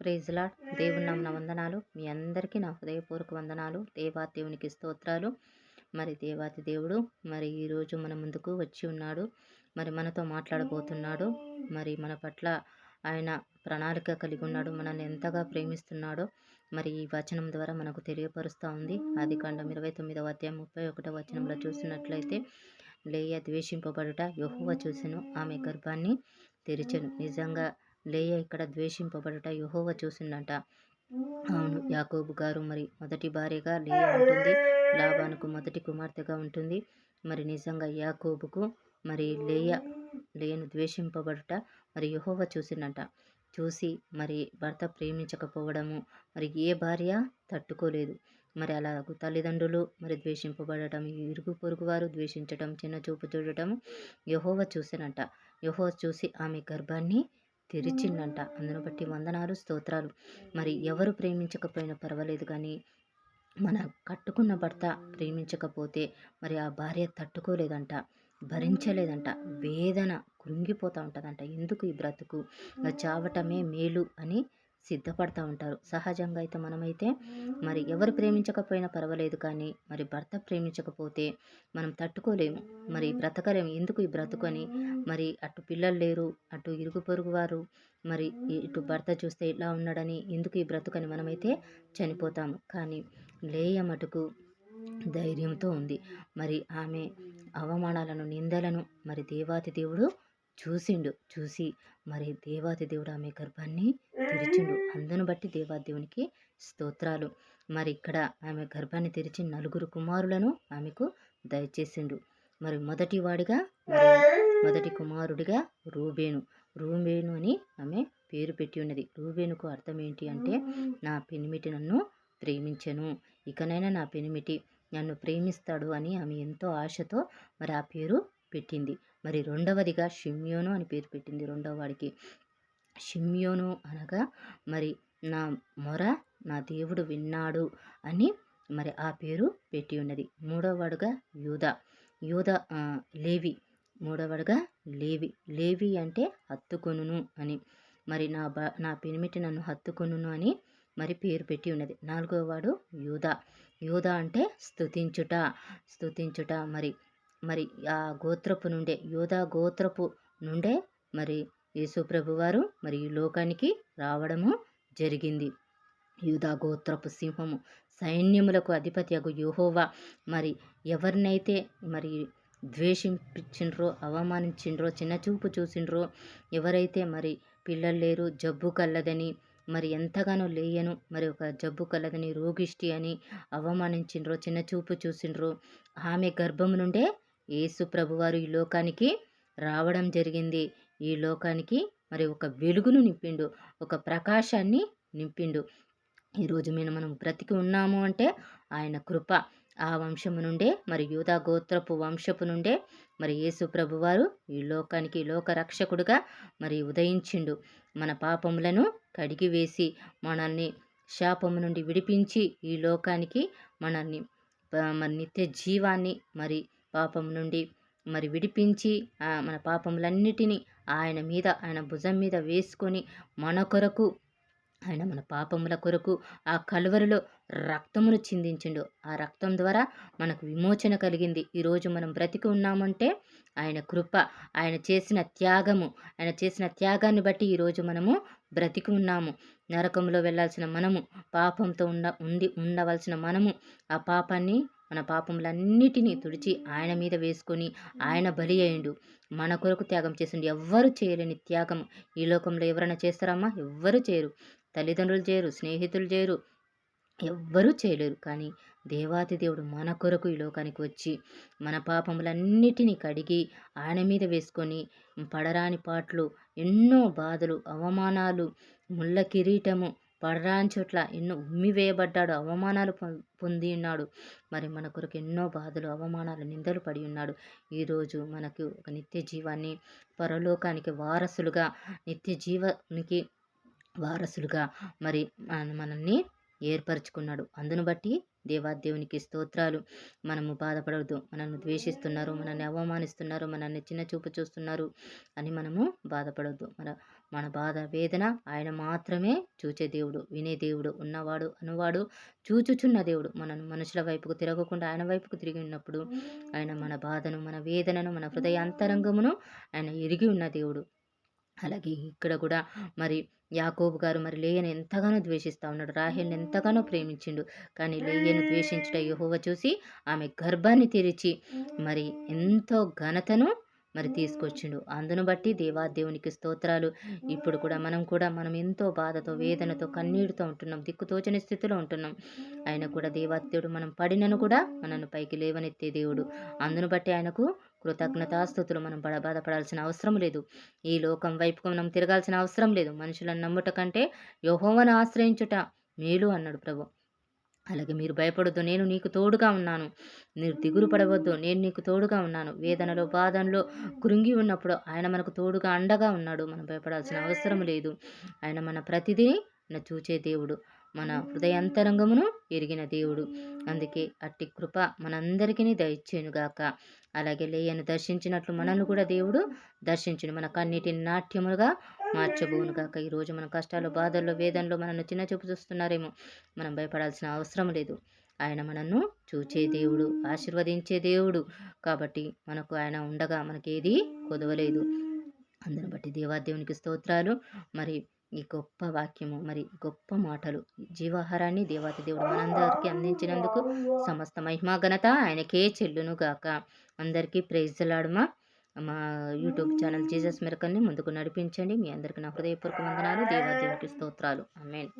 Praise lord. దేవుని నామమున వందనాలు. మీ అందరికీ నా హృదయపూర్వక వందనాలు. దేవునికి స్తోత్రాలు. మరి దేవాతి దేవుడు మరి ఈరోజు మన ముందుకు వచ్చి ఉన్నాడు. మరి మనతో మాట్లాడబోతున్నాడు. మరి మన పట్ల ఆయన ప్రణాళిక కలిగి ఉన్నాడు. మనల్ని ఎంతగా ప్రేమిస్తున్నాడో మరి ఈ వచనం ద్వారా మనకు తెలియపరుస్తూ ఉంది. ఆదికాండం 29వ అధ్యాయం 31వ వచనంలో చూసినట్లయితే, లేయ ద్వేషింపబడుట యెహోవా చూసెను, ఆమె గర్భాన్ని తెరిచెను. నిజంగా లేయ ఇక్కడ ద్వేషింపబడుట యెహోవా చూసిండంట. అవును, యాకోబు గారు మరి మొదటి భార్యగా లేయ ఉంటుంది. లాబానుకు మొదటి కుమార్తెగా ఉంటుంది. మరి నిజంగా యాకోబుకు మరి లేయను ద్వేషింపబడుట మరి యెహోవా చూసిండంట. చూసి మరి భర్త ప్రేమించకపోవడము మరి ఏ భార్య తట్టుకోలేదు. మరి అలా తల్లిదండ్రులు మరి ద్వేషింపబడటం, ఇరుగు పొరుగు వారు ద్వేషించటం, చిన్న చూపు చూడటం యెహోవా చూసినంట. యెహోవా చూసి ఆమె గర్భాన్ని తెరిచిండంట. అందును బట్టి వందనాలు, స్తోత్రాలు. మరి ఎవరు ప్రేమించకపోయినా పర్వాలేదు, కానీ మన కట్టుకున్న భర్త ప్రేమించకపోతే మరి ఆ భార్య తట్టుకోలేదంట, భరించలేదంట, వేదన కృంగిపోతూ ఉంటుందంట. ఎందుకు ఈ బ్రతుకు, చావటమే మేలు అని సిద్ధపడతా ఉంటారు. సహజంగా అయితే మనమైతే మరి ఎవరు ప్రేమించకపోయినా పర్వాలేదు, కానీ మరి భర్త ప్రేమించకపోతే మనం తట్టుకోలేము, మరి బ్రతకలేము. ఎందుకు ఈ బ్రతుకు అని మరి అటు పిల్లలు లేరు, అటు ఇరుగు పొరుగు వారు, మరి ఇటు భర్త చూస్తే ఇలా ఉన్నాడని ఎందుకు ఈ బ్రతుకని మనమైతే చనిపోతాము. కానీ లేయ మటుకు ధైర్యంతో ఉంది. మరి ఆమె అవమానాలను, నిందలను మరి దేవాతి దేవుడు చూసి మరి దేవాతి దేవుడు ఆమె గర్భాన్ని తెరిచిండు. అందును బట్టి దేవాతి దేవునికి స్తోత్రాలు. మరి ఇక్కడ ఆమె గర్భాన్ని తెరిచి 4 కుమారులను ఆమెకు దయచేసిండు. మరి మొదటి కుమారుడిగా రూబేను అని ఆమె పేరు పెట్టి ఉన్నది. రూబేనుకు అర్థం ఏంటి అంటే, నా పెనిమిటి నన్ను ప్రేమించెను, ఇకనైనా నా పెనిమిటి నన్ను ప్రేమిస్తాడు అని ఆమె ఎంతో ఆశతో మరి ఆ పేరు పెట్టింది. మరి రెండవదిగా షిమ్యోను అని పేరు పెట్టింది. రెండవ వాడికి షిమ్యోను అనగా మరి నా మొర నా దేవుడు విన్నాడు అని మరి ఆ పేరు పెట్టి ఉన్నది. మూడవవాడుగా లేవి. మూడవడుగా లేవి అంటే హత్తుకొనును అని, మరి నా పెనిమిటి నన్ను హత్తుకొనును అని మరి పేరు పెట్టి ఉన్నది. 4వ వాడు యూదా అంటే స్తుతించుట. మరి ఆ గోత్రపు నుండే, యూదా గోత్రపు నుండే మరి యేసు ప్రభు వారు మరి ఈ లోకానికి రావడము జరిగింది. యూదా గోత్రపు సింహము, సైన్యములకు అధిపతి అగు యెహోవా మరి ఎవరినైతే మరి ద్వేషించిండ్రో, అవమానించిండ్రో, చిన్నచూపు చూసిండ్రో, ఎవరైతే మరి పిల్లలు లేరు, జబ్బు కలదని మరి ఎంతగానో లేయను మరి ఒక జబ్బు కలదని, రోగిష్టి అని అవమానించిండ్రో, చిన్నచూపు చూసిండ్రో, ఆమె గర్భము నుండే యేసు ప్రభువారు ఈ లోకానికి రావడం జరిగింది. ఈ లోకానికి మరి ఒక వెలుగును నింపిండు, ఒక ప్రకాశాన్ని నింపిండు. ఈరోజు మనం బ్రతికి ఉన్నాము అంటే ఆయన కృప. ఆ వంశము నుండే మరి యూదా గోత్రపు వంశపు నుండే మరి యేసు ప్రభువారు ఈ లోకానికి లోకరక్షకుడుగా మరి ఉదయించిండు. మన పాపములను కడిగివేసి మనల్ని శాపము నుండి విడిపించి ఈ లోకానికి మనల్ని మరి నిత్య జీవాన్ని మరి పాపం నుండి మరి విడిపించి మన పాపములన్నిటినీ ఆయన భుజం మీద వేసుకొని మన కొరకు ఆయన మన పాపముల కొరకు ఆ కలువరిలో రక్తమును చిందించిండు. ఆ రక్తం ద్వారా మనకు విమోచన కలిగింది. ఈరోజు మనం బ్రతికి ఉన్నామంటే ఆయన కృప, ఆయన చేసిన త్యాగాన్ని బట్టి ఈరోజు మనము బ్రతికి ఉన్నాము. నరకంలో వెళ్ళాల్సిన మనము, పాపంతో ఉండవలసిన మనము, ఆ పాపాన్ని మన పాపములన్నిటినీ తుడిచి ఆయన మీద వేసుకొని ఆయన బలి అయ్యిండు, మన కొరకు త్యాగం చేసిండు. ఎవ్వరు చేయలేని త్యాగం ఈ లోకంలో ఎవరైనా చేస్తారమ్మా? ఎవ్వరు చేయరు. తల్లిదండ్రులు చేయరు, స్నేహితులు చేయరు, ఎవ్వరూ చేయలేరు. కానీ దేవాతి దేవుడు మన కొరకు ఈ లోకానికి వచ్చి మన పాపములన్నిటినీ కడిగి ఆయన మీద వేసుకొని పడరాని పాటలు, ఎన్నో బాధలు, అవమానాలు, ముళ్ళ కిరీటము, పడరాని చోట్ల ఎన్నో ఉమ్మివేయబడ్డాడు, అవమానాలు పొంది ఉన్నాడు. మరి మన కొరకు ఎన్నో బాధలు, అవమానాలు, నిందలు పడి ఉన్నాడు. ఈరోజు మనకు ఒక నిత్య జీవాన్ని, పరలోకానికి వారసులుగా, నిత్య జీవానికి వారసులుగా మరి మనల్ని ఏర్పరచుకున్నాడు. అందును బట్టి దేవునికి స్తోత్రాలు. మనము బాధపడవద్దు. మనల్ని ద్వేషిస్తున్నారు, మనల్ని అవమానిస్తున్నారు, మనల్ని చిన్న చూపు చూస్తున్నారు అని మనము బాధపడవద్దు. మన బాధ వేదన ఆయన మాత్రమే చూచే దేవుడు, వినే దేవుడు, ఉన్నవాడు అనువాడు చూచుచున్న దేవుడు. మనను మనుషుల వైపుకు తిరగకుండా ఆయన వైపుకు తిరిగి ఉన్నప్పుడు ఆయన మన బాధను, మన వేదనను, మన హృదయ అంతరంగమును ఆయన ఎరిగి ఉన్న దేవుడు. అలాగే ఇక్కడ కూడా మరి యాకోబు గారు మరి లేయను ఎంతగానో ద్వేషిస్తూ ఉన్నాడు. రాహేల్ని ఎంతగానో ప్రేమించిండు. కానీ లేయను ద్వేషించుట యెహోవా చూసి ఆమె గర్భాన్ని తెరిచి మరి ఎంతో ఘనతను మరి తీసుకొచ్చిండు. అందును బట్టి దేవునికి స్తోత్రాలు. ఇప్పుడు కూడా మనం ఎంతో బాధతో, వేదనతో, కన్నీటితో ఉంటున్నాం. దిక్కుతోచని స్థితిలో ఉంటున్నాం. ఆయన కూడా దేవాదేవుడు మనం పడినను కూడా మనల్ని పైకి లేవనెత్తే దేవుడు. అందును బట్టి ఆయనకు కృతజ్ఞతాస్తుతులు. మనం బాధపడాల్సిన అవసరం లేదు. ఈ లోకం వైపుకు మనం తిరగాల్సిన అవసరం లేదు. మనుషులను నమ్ముట కంటే యెహోవాను ఆశ్రయించుట మేలు అన్నాడు ప్రభు. అలాగే మీరు భయపడొద్దు, నేను నీకు తోడుగా ఉన్నాను. మీరు దిగులు పడవద్దు, నేను నీకు తోడుగా ఉన్నాను. వేదనలో, బాధల్లో కృంగి ఉన్నప్పుడు ఆయన మనకు తోడుగా అండగా ఉన్నాడు. మనం భయపడాల్సిన అవసరం లేదు. ఆయన మన ప్రతిదీ చూచే దేవుడు, మన హృదయాంతరంగమును ఎరిగిన దేవుడు. అందుకే అట్టి కృప మనందరికీ దయచేయునుగాక. అలాగే లేయను దర్శించినట్లు మనల్ని కూడా దేవుడు దర్శించును. మన కన్నిటిని నాట్యములుగా మార్చబోనుగాక. ఈరోజు మన కష్టాలు, బాధల్లో, వేదనలో మనల్ని చిన్న చూపు చూస్తున్నారేమో. మనం భయపడాల్సిన అవసరం లేదు. ఆయన మనను చూచే దేవుడు, ఆశీర్వదించే దేవుడు. కాబట్టి మనకు ఆయన ఉండగా మనకేది కొదవలేదు. అందును బట్టి దేవునికి స్తోత్రాలు. మరి ఈ గొప్ప వాక్యము, మరి గొప్ప మాటలు, జీవాహారాన్ని దేవుడు మనందరికీ అందించినందుకు సమస్త మహిమా ఘనత ఆయనకే చెల్లును గాక. అందరికీ ప్రైజ్ ది లార్డ్. మా యూట్యూబ్ ఛానల్ జీసస్ మిరకల్ని ముందుకు నడిపించండి. మీ అందరికీ నా హృదయపూర్వక వందనాలు. దేవునికి స్తోత్రాలు. ఆమేన్.